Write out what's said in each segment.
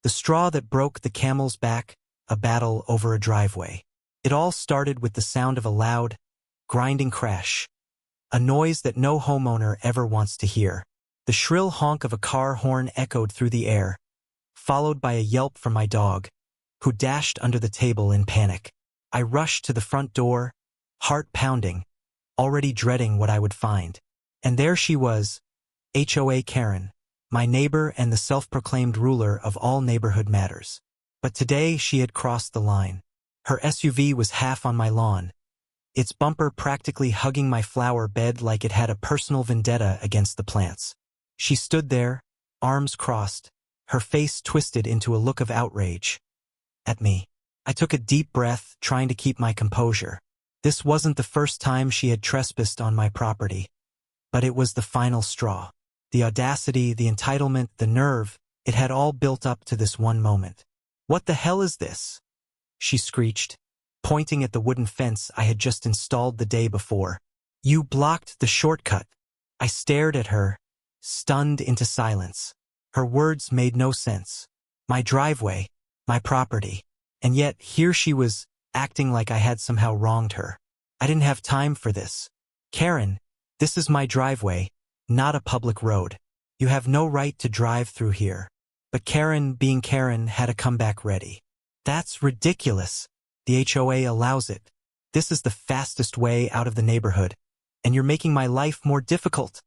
The straw that broke the camel's back, a battle over a driveway. It all started with the sound of a loud, grinding crash. A noise that no homeowner ever wants to hear. The shrill honk of a car horn echoed through the air, followed by a yelp from my dog, who dashed under the table in panic. I rushed to the front door, heart pounding, already dreading what I would find. And there she was, HOA Karen, my neighbor and the self-proclaimed ruler of all neighborhood matters. But today she had crossed the line. Her SUV was half on my lawn, its bumper practically hugging my flower bed like it had a personal vendetta against the plants. She stood there, arms crossed, her face twisted into a look of outrage. At me. I took a deep breath, trying to keep my composure. This wasn't the first time she had trespassed on my property. But it was the final straw. The audacity, the entitlement, the nerve, it had all built up to this one moment. "What the hell is this?" she screeched, pointing at the wooden fence I had just installed the day before. "You blocked the shortcut." I stared at her, stunned into silence. Her words made no sense. My driveway, my property. And yet, here she was, acting like I had somehow wronged her. I didn't have time for this. "Karen, this is my driveway, not a public road. You have no right to drive through here." But Karen, being Karen, had a comeback ready. "That's ridiculous. The HOA allows it. This is the fastest way out of the neighborhood, and you're making my life more difficult,"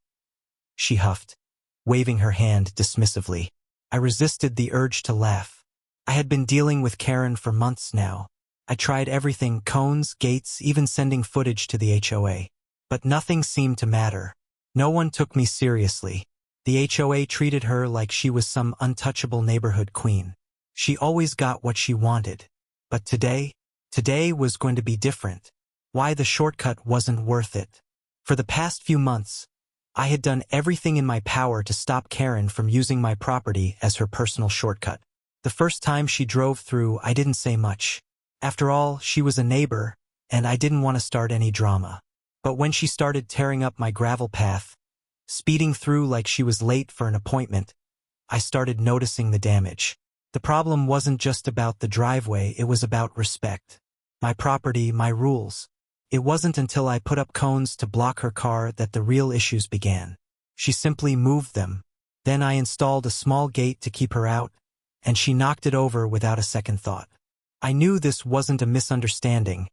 she huffed, waving her hand dismissively. I resisted the urge to laugh. I had been dealing with Karen for months now. I tried everything, cones, gates, even sending footage to the HOA. But nothing seemed to matter. No one took me seriously. The HOA treated her like she was some untouchable neighborhood queen. She always got what she wanted. But today was going to be different. Why the shortcut wasn't worth it. For the past few months, I had done everything in my power to stop Karen from using my property as her personal shortcut. The first time she drove through, I didn't say much. After all, she was a neighbor, and I didn't want to start any drama. But when she started tearing up my gravel path, speeding through like she was late for an appointment, I started noticing the damage. The problem wasn't just about the driveway, it was about respect. My property, my rules. It wasn't until I put up cones to block her car that the real issues began. She simply moved them. Then I installed a small gate to keep her out, and she knocked it over without a second thought. I knew this wasn't a misunderstanding.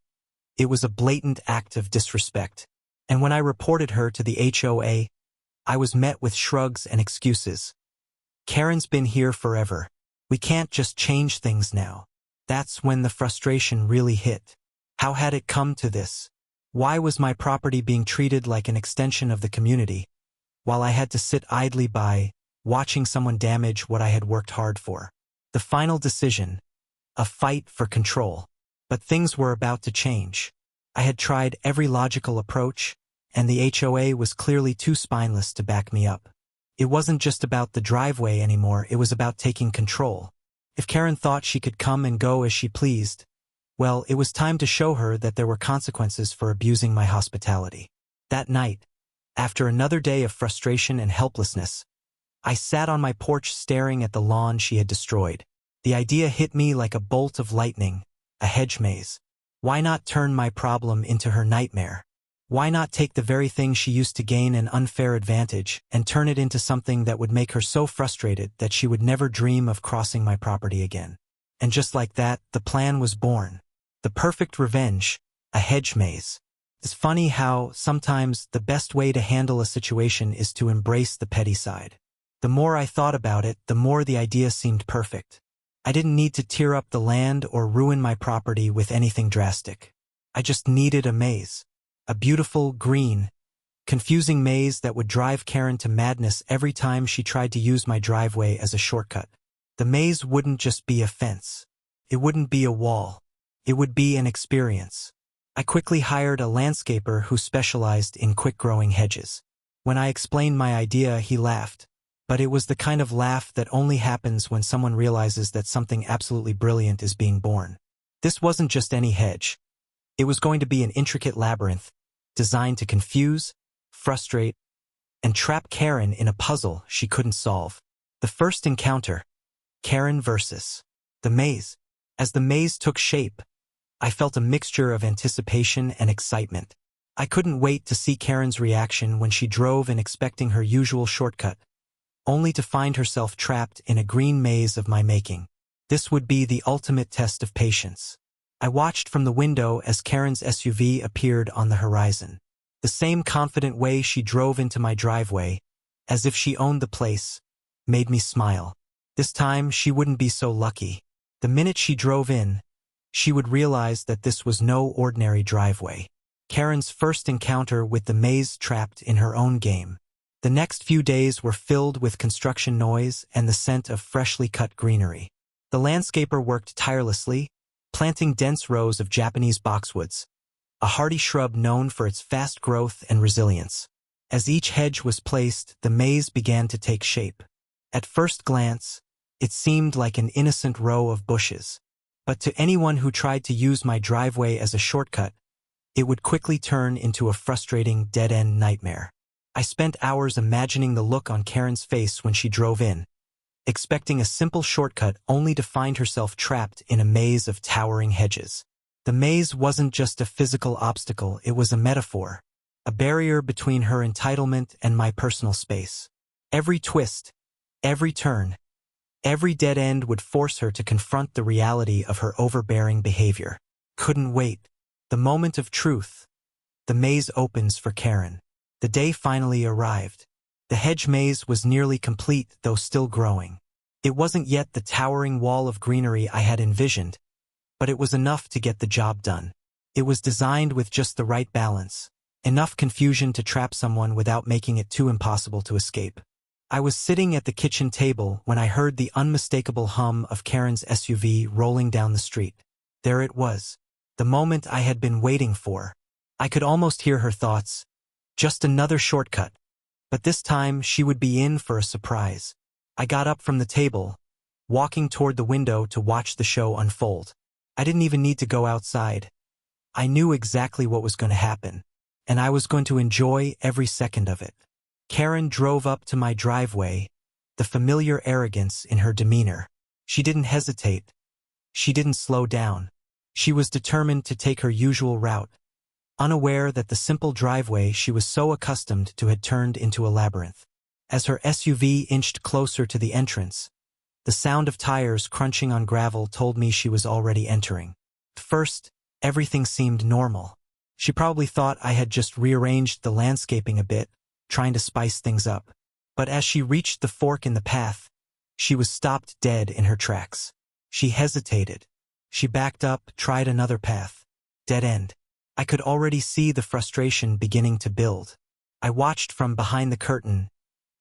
It was a blatant act of disrespect. And when I reported her to the HOA, I was met with shrugs and excuses. "Karen's been here forever. We can't just change things now." That's when the frustration really hit. How had it come to this? Why was my property being treated like an extension of the community, while I had to sit idly by, watching someone damage what I had worked hard for? The final decision, a fight for control. But things were about to change. I had tried every logical approach, and the HOA was clearly too spineless to back me up. It wasn't just about the driveway anymore, it was about taking control. If Karen thought she could come and go as she pleased, well, it was time to show her that there were consequences for abusing my hospitality. That night, after another day of frustration and helplessness, I sat on my porch staring at the lawn she had destroyed. The idea hit me like a bolt of lightning, a hedge maze. Why not turn my problem into her nightmare? Why not take the very thing she used to gain an unfair advantage and turn it into something that would make her so frustrated that she would never dream of crossing my property again? And just like that, the plan was born. The perfect revenge, a hedge maze. It's funny how, sometimes, the best way to handle a situation is to embrace the petty side. The more I thought about it, the more the idea seemed perfect. I didn't need to tear up the land or ruin my property with anything drastic. I just needed a maze. A beautiful, green, confusing maze that would drive Karen to madness every time she tried to use my driveway as a shortcut. The maze wouldn't just be a fence. It wouldn't be a wall. It would be an experience. I quickly hired a landscaper who specialized in quick-growing hedges. When I explained my idea, he laughed. But it was the kind of laugh that only happens when someone realizes that something absolutely brilliant is being born. This wasn't just any hedge. It was going to be an intricate labyrinth, designed to confuse, frustrate, and trap Karen in a puzzle she couldn't solve. The first encounter, Karen versus the maze. As the maze took shape, I felt a mixture of anticipation and excitement. I couldn't wait to see Karen's reaction when she drove in expecting her usual shortcut, only to find herself trapped in a green maze of my making. This would be the ultimate test of patience. I watched from the window as Karen's SUV appeared on the horizon. The same confident way she drove into my driveway, as if she owned the place, made me smile. This time she wouldn't be so lucky. The minute she drove in, she would realize that this was no ordinary driveway. Karen's first encounter with the maze trapped in her own game. The next few days were filled with construction noise and the scent of freshly cut greenery. The landscaper worked tirelessly, planting dense rows of Japanese boxwoods, a hardy shrub known for its fast growth and resilience. As each hedge was placed, the maze began to take shape. At first glance, it seemed like an innocent row of bushes. But to anyone who tried to use my driveway as a shortcut, it would quickly turn into a frustrating dead-end nightmare. I spent hours imagining the look on Karen's face when she drove in, expecting a simple shortcut only to find herself trapped in a maze of towering hedges. The maze wasn't just a physical obstacle, it was a metaphor, a barrier between her entitlement and my personal space. Every twist, every turn, every dead end would force her to confront the reality of her overbearing behavior. Couldn't wait. The moment of truth. The maze opens for Karen. The day finally arrived. The hedge maze was nearly complete, though still growing. It wasn't yet the towering wall of greenery I had envisioned, but it was enough to get the job done. It was designed with just the right balance, enough confusion to trap someone without making it too impossible to escape. I was sitting at the kitchen table when I heard the unmistakable hum of Karen's SUV rolling down the street. There it was, the moment I had been waiting for. I could almost hear her thoughts. Just another shortcut. But this time she would be in for a surprise. I got up from the table, walking toward the window to watch the show unfold. I didn't even need to go outside. I knew exactly what was going to happen, and I was going to enjoy every second of it. Karen drove up to my driveway, the familiar arrogance in her demeanor. She didn't hesitate. She didn't slow down. She was determined to take her usual route, unaware that the simple driveway she was so accustomed to had turned into a labyrinth. As her SUV inched closer to the entrance, the sound of tires crunching on gravel told me she was already entering. At first, everything seemed normal. She probably thought I had just rearranged the landscaping a bit, trying to spice things up. But as she reached the fork in the path, she was stopped dead in her tracks. She hesitated. She backed up, tried another path. Dead end. I could already see the frustration beginning to build. I watched from behind the curtain,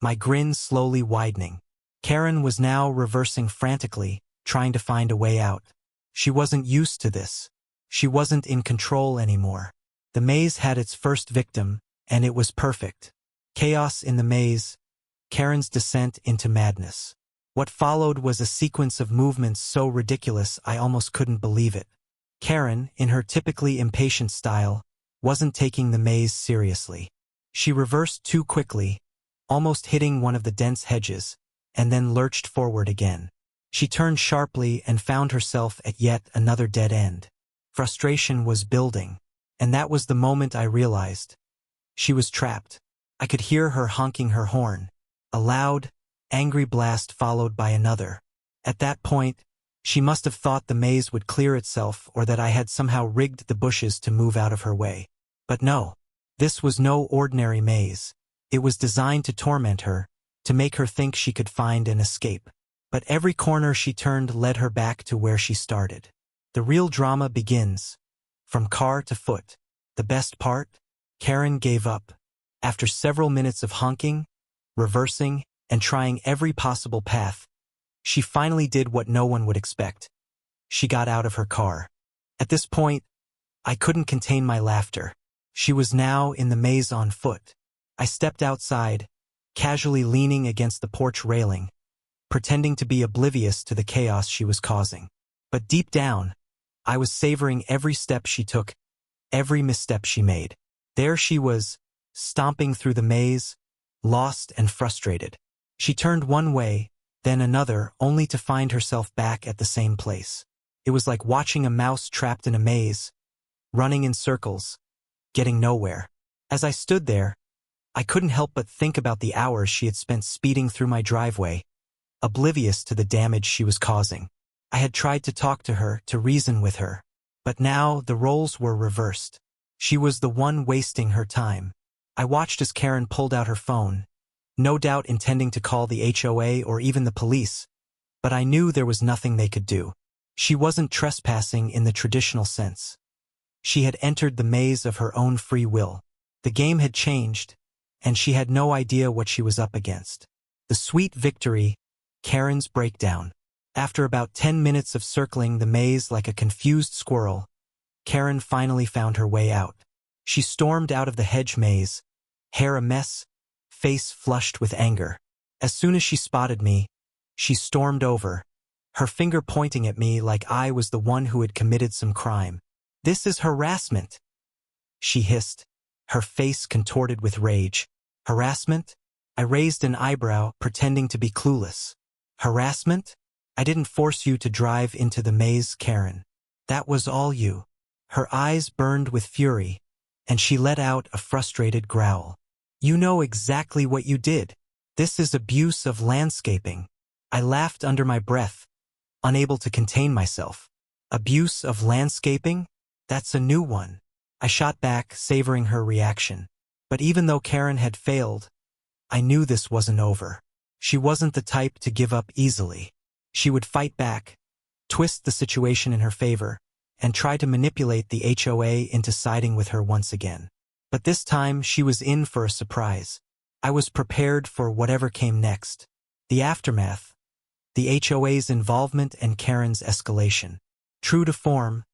my grin slowly widening. Karen was now reversing frantically, trying to find a way out. She wasn't used to this. She wasn't in control anymore. The maze had its first victim, and it was perfect. Chaos in the maze, Karen's descent into madness. What followed was a sequence of movements so ridiculous I almost couldn't believe it. Karen, in her typically impatient style, wasn't taking the maze seriously. She reversed too quickly, almost hitting one of the dense hedges, and then lurched forward again. She turned sharply and found herself at yet another dead end. Frustration was building, and that was the moment I realized. She was trapped. I could hear her honking her horn, a loud, angry blast followed by another. At that point, she must have thought the maze would clear itself or that I had somehow rigged the bushes to move out of her way. But no, this was no ordinary maze. It was designed to torment her, to make her think she could find an escape. But every corner she turned led her back to where she started. The real drama begins, from car to foot. The best part? Karen gave up. After several minutes of honking, reversing, and trying every possible path, she finally did what no one would expect. She got out of her car. At this point, I couldn't contain my laughter. She was now in the maze on foot. I stepped outside, casually leaning against the porch railing, pretending to be oblivious to the chaos she was causing. But deep down, I was savoring every step she took, every misstep she made. There she was, stomping through the maze, lost and frustrated. She turned one way, then another, only to find herself back at the same place. It was like watching a mouse trapped in a maze, running in circles, getting nowhere. As I stood there, I couldn't help but think about the hours she had spent speeding through my driveway, oblivious to the damage she was causing. I had tried to talk to her, to reason with her, but now the roles were reversed. She was the one wasting her time. I watched as Karen pulled out her phone, no doubt intending to call the HOA or even the police, but I knew there was nothing they could do. She wasn't trespassing in the traditional sense. She had entered the maze of her own free will. The game had changed, and she had no idea what she was up against. The sweet victory, Karen's breakdown. After about 10 minutes of circling the maze like a confused squirrel, Karen finally found her way out. She stormed out of the hedge maze, hair a mess, face flushed with anger. As soon as she spotted me, she stormed over, her finger pointing at me like I was the one who had committed some crime. "This is harassment," she hissed, her face contorted with rage. "Harassment?" I raised an eyebrow, pretending to be clueless. "Harassment? I didn't force you to drive into the maze, Karen. That was all you." Her eyes burned with fury, and she let out a frustrated growl. "You know exactly what you did. This is abuse of landscaping." I laughed under my breath, unable to contain myself. "Abuse of landscaping? That's a new one." I shot back, savoring her reaction. But even though Karen had failed, I knew this wasn't over. She wasn't the type to give up easily. She would fight back, twist the situation in her favor, and try to manipulate the HOA into siding with her once again. But this time she was in for a surprise. I was prepared for whatever came next. The aftermath, the HOA's involvement and Karen's escalation. True to form,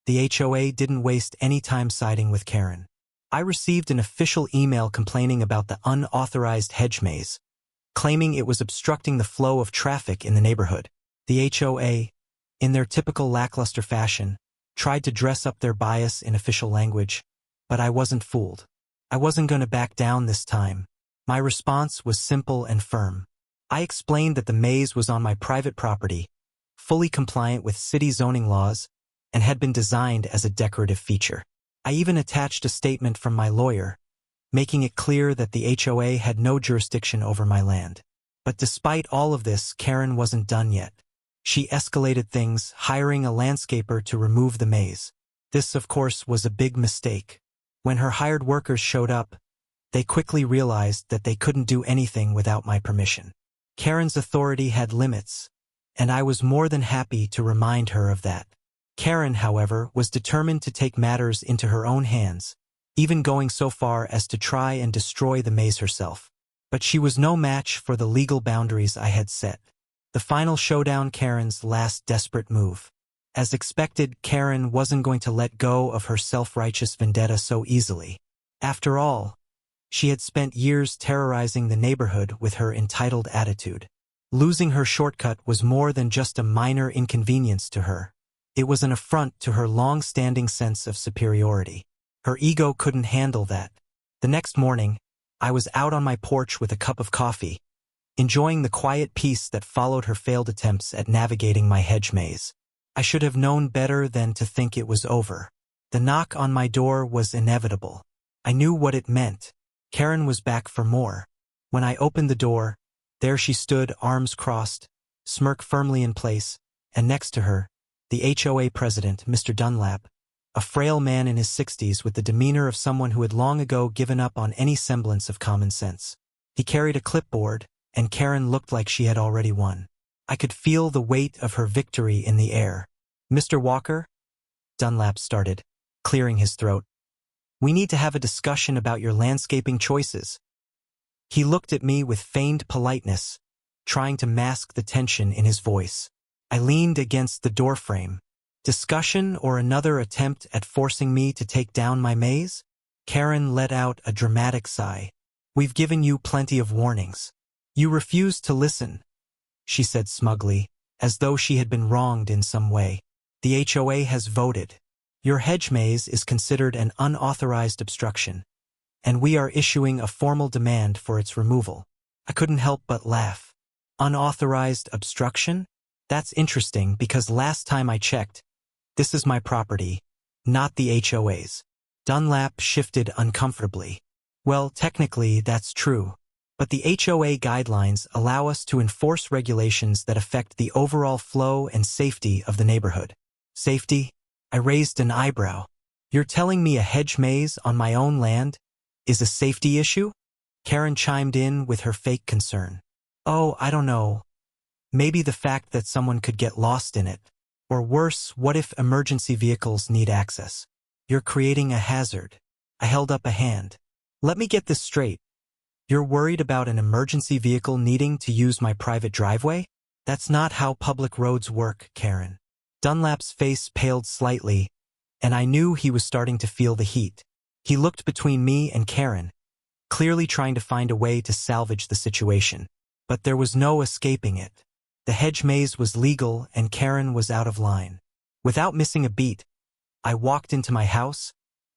the HOA didn't waste any time siding with Karen. I received an official email complaining about the unauthorized hedge maze, claiming it was obstructing the flow of traffic in the neighborhood. The HOA, in their typical lackluster fashion, tried to dress up their bias in official language, but I wasn't fooled. I wasn't going to back down this time. My response was simple and firm. I explained that the maze was on my private property, fully compliant with city zoning laws, and had been designed as a decorative feature. I even attached a statement from my lawyer, making it clear that the HOA had no jurisdiction over my land. But despite all of this, Karen wasn't done yet. She escalated things, hiring a landscaper to remove the maze. This, of course, was a big mistake. When her hired workers showed up, they quickly realized that they couldn't do anything without my permission. Karen's authority had limits, and I was more than happy to remind her of that. Karen, however, was determined to take matters into her own hands, even going so far as to try and destroy the maze herself. But she was no match for the legal boundaries I had set. The final showdown, Karen's last desperate move. As expected, Karen wasn't going to let go of her self-righteous vendetta so easily. After all, she had spent years terrorizing the neighborhood with her entitled attitude. Losing her shortcut was more than just a minor inconvenience to her. It was an affront to her long-standing sense of superiority. Her ego couldn't handle that. The next morning, I was out on my porch with a cup of coffee, enjoying the quiet peace that followed her failed attempts at navigating my hedge maze. I should have known better than to think it was over. The knock on my door was inevitable. I knew what it meant. Karen was back for more. When I opened the door, there she stood, arms crossed, smirk firmly in place, and next to her, the HOA president, Mr. Dunlap, a frail man in his 60s with the demeanor of someone who had long ago given up on any semblance of common sense. He carried a clipboard, and Karen looked like she had already won. I could feel the weight of her victory in the air. "Mr. Walker?" Dunlap started, clearing his throat. "We need to have a discussion about your landscaping choices." He looked at me with feigned politeness, trying to mask the tension in his voice. I leaned against the doorframe. Discussion or another attempt at forcing me to take down my maze? Karen let out a dramatic sigh. "We've given you plenty of warnings. You refused to listen," she said smugly, as though she had been wronged in some way. "The HOA has voted. Your hedge maze is considered an unauthorized obstruction, and we are issuing a formal demand for its removal." I couldn't help but laugh. Unauthorized obstruction? That's interesting because last time I checked, this is my property, not the HOA's. Dunlap shifted uncomfortably. Well, technically, that's true. But the HOA guidelines allow us to enforce regulations that affect the overall flow and safety of the neighborhood. Safety? I raised an eyebrow. You're telling me a hedge maze on my own land is a safety issue? Karen chimed in with her fake concern. Oh, I don't know. Maybe the fact that someone could get lost in it. Or worse, what if emergency vehicles need access? You're creating a hazard. I held up a hand. Let me get this straight. You're worried about an emergency vehicle needing to use my private driveway? That's not how public roads work, Karen. Dunlap's face paled slightly, and I knew he was starting to feel the heat. He looked between me and Karen, clearly trying to find a way to salvage the situation. But there was no escaping it. The hedge maze was legal and Karen was out of line. Without missing a beat, I walked into my house,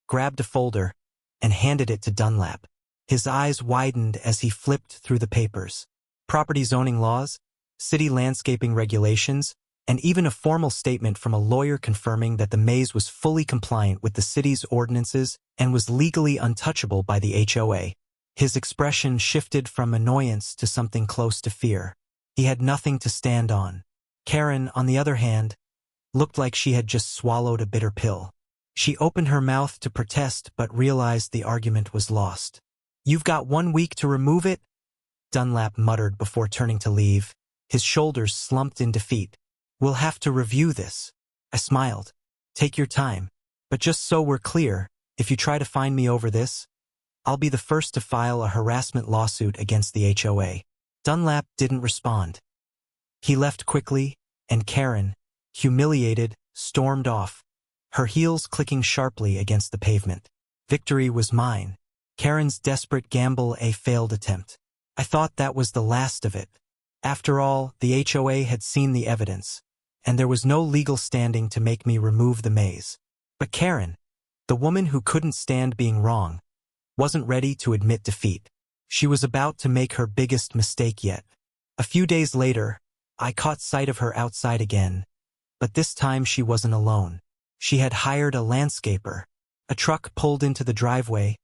grabbed a folder, and handed it to Dunlap. His eyes widened as he flipped through the papers. Property zoning laws, city landscaping regulations, and even a formal statement from a lawyer confirming that the maze was fully compliant with the city's ordinances and was legally untouchable by the HOA. His expression shifted from annoyance to something close to fear. He had nothing to stand on. Karen, on the other hand, looked like she had just swallowed a bitter pill. She opened her mouth to protest but realized the argument was lost. You've got 1 week to remove it? Dunlap muttered before turning to leave. His shoulders slumped in defeat. We'll have to review this. I smiled. Take your time. But just so we're clear, if you try to find me over this, I'll be the first to file a harassment lawsuit against the HOA. Dunlap didn't respond. He left quickly, and Karen, humiliated, stormed off, her heels clicking sharply against the pavement. Victory was mine. Karen's desperate gamble a failed attempt. I thought that was the last of it. After all, the HOA had seen the evidence, and there was no legal standing to make me remove the maze. But Karen, the woman who couldn't stand being wrong, wasn't ready to admit defeat. She was about to make her biggest mistake yet. A few days later, I caught sight of her outside again, but this time she wasn't alone. She had hired a landscaper. A truck pulled into the driveway,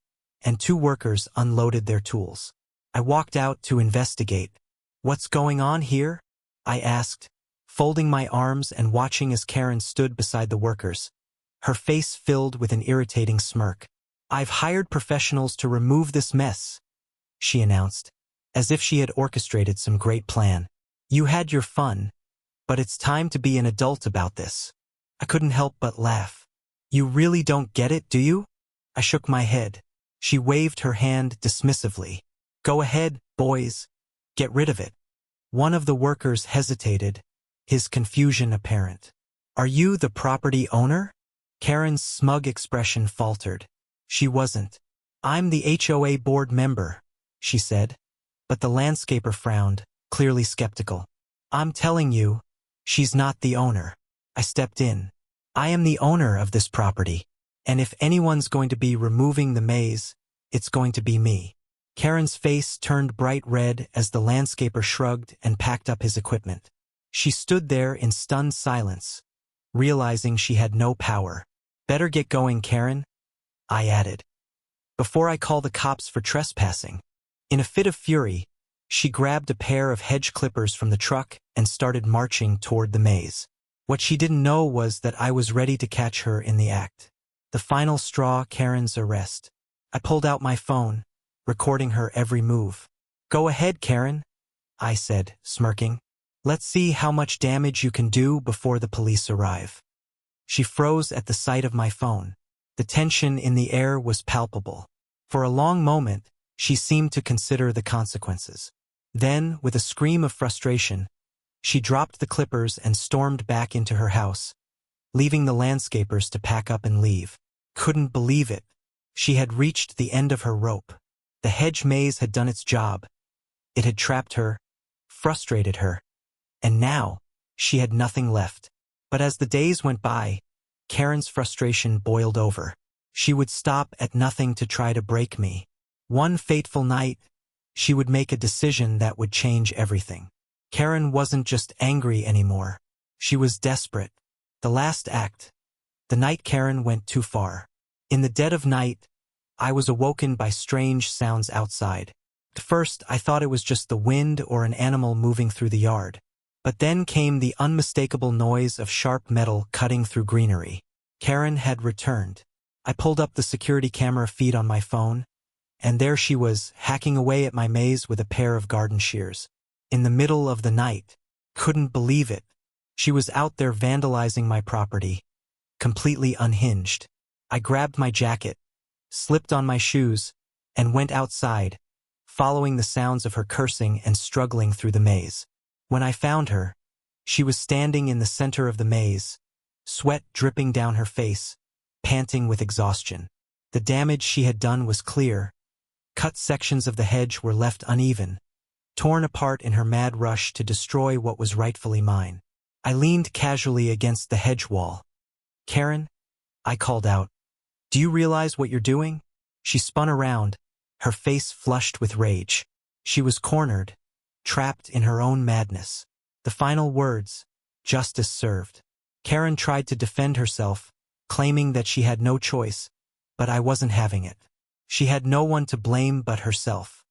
and 2 workers unloaded their tools. I walked out to investigate. What's going on here? I asked, folding my arms and watching as Karen stood beside the workers, her face filled with an irritating smirk. I've hired professionals to remove this mess, she announced, as if she had orchestrated some great plan. You had your fun, but it's time to be an adult about this. I couldn't help but laugh. You really don't get it, do you? I shook my head. She waved her hand dismissively. Go ahead, boys. Get rid of it. One of the workers hesitated, his confusion apparent. Are you the property owner? Karen's smug expression faltered. She wasn't. I'm the HOA board member, she said. But the landscaper frowned, clearly skeptical. I'm telling you, she's not the owner. I stepped in. I am the owner of this property, and if anyone's going to be removing the maze, it's going to be me. Karen's face turned bright red as the landscaper shrugged and packed up his equipment. She stood there in stunned silence, realizing she had no power. Better get going, Karen, I added, before I call the cops for trespassing. In a fit of fury, she grabbed a pair of hedge clippers from the truck and started marching toward the maze. What she didn't know was that I was ready to catch her in the act. The final straw, Karen's arrest. I pulled out my phone, recording her every move. Go ahead, Karen, I said, smirking. Let's see how much damage you can do before the police arrive. She froze at the sight of my phone. The tension in the air was palpable. For a long moment, she seemed to consider the consequences. Then, with a scream of frustration, she dropped the clippers and stormed back into her house, leaving the landscapers to pack up and leave. Couldn't believe it. She had reached the end of her rope. The hedge maze had done its job. It had trapped her, frustrated her, and now she had nothing left. But as the days went by, Karen's frustration boiled over. She would stop at nothing to try to break me. One fateful night, she would make a decision that would change everything. Karen wasn't just angry anymore. She was desperate. The last act. The night Karen went too far. In the dead of night, I was awoken by strange sounds outside. At first, I thought it was just the wind or an animal moving through the yard. But then came the unmistakable noise of sharp metal cutting through greenery. Karen had returned. I pulled up the security camera feed on my phone, and there she was, hacking away at my maze with a pair of garden shears. In the middle of the night. Couldn't believe it. She was out there vandalizing my property, completely unhinged. I grabbed my jacket, slipped on my shoes, and went outside, following the sounds of her cursing and struggling through the maze. When I found her, she was standing in the center of the maze, sweat dripping down her face, panting with exhaustion. The damage she had done was clear. Cut sections of the hedge were left uneven, torn apart in her mad rush to destroy what was rightfully mine. I leaned casually against the hedge wall. "Karen," I called out, "do you realize what you're doing?" She spun around, her face flushed with rage. She was cornered, trapped in her own madness. The final words, "Justice served." Karen tried to defend herself, claiming that she had no choice, but I wasn't having it. She had no one to blame but herself.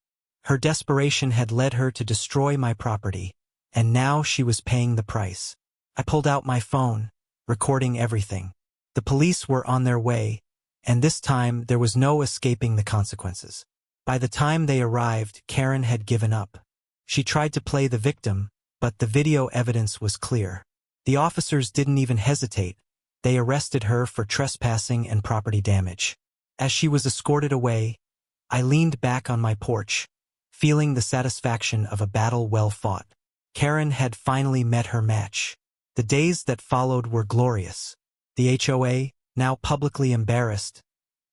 Her desperation had led her to destroy my property, and now she was paying the price. I pulled out my phone, recording everything. The police were on their way, and this time there was no escaping the consequences. By the time they arrived, Karen had given up. She tried to play the victim, but the video evidence was clear. The officers didn't even hesitate. They arrested her for trespassing and property damage. As she was escorted away, I leaned back on my porch, feeling the satisfaction of a battle well fought. Karen had finally met her match. The days that followed were glorious. The HOA, now publicly embarrassed,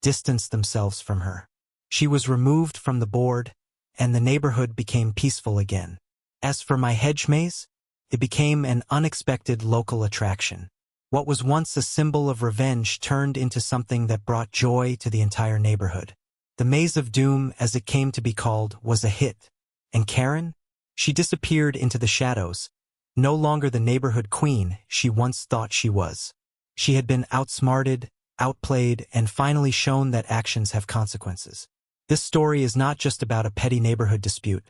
distanced themselves from her. She was removed from the board, and the neighborhood became peaceful again. As for my hedge maze, it became an unexpected local attraction. What was once a symbol of revenge turned into something that brought joy to the entire neighborhood. The Maze of Doom, as it came to be called, was a hit. And Karen? She disappeared into the shadows, no longer the neighborhood queen she once thought she was. She had been outsmarted, outplayed, and finally shown that actions have consequences. This story is not just about a petty neighborhood dispute.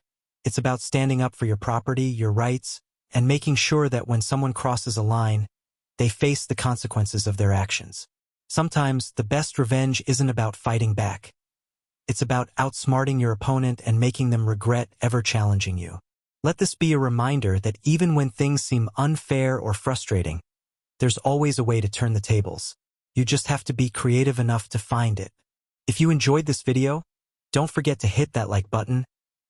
It's about standing up for your property, your rights, and making sure that when someone crosses a line, they face the consequences of their actions. Sometimes the best revenge isn't about fighting back. It's about outsmarting your opponent and making them regret ever challenging you. Let this be a reminder that even when things seem unfair or frustrating, there's always a way to turn the tables. You just have to be creative enough to find it. If you enjoyed this video, don't forget to hit that like button,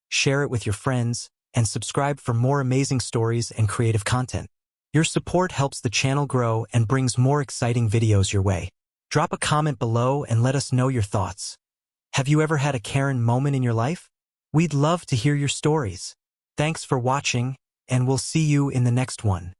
share it with your friends, and subscribe for more amazing stories and creative content. Your support helps the channel grow and brings more exciting videos your way. Drop a comment below and let us know your thoughts. Have you ever had a Karen moment in your life? We'd love to hear your stories. Thanks for watching, and we'll see you in the next one.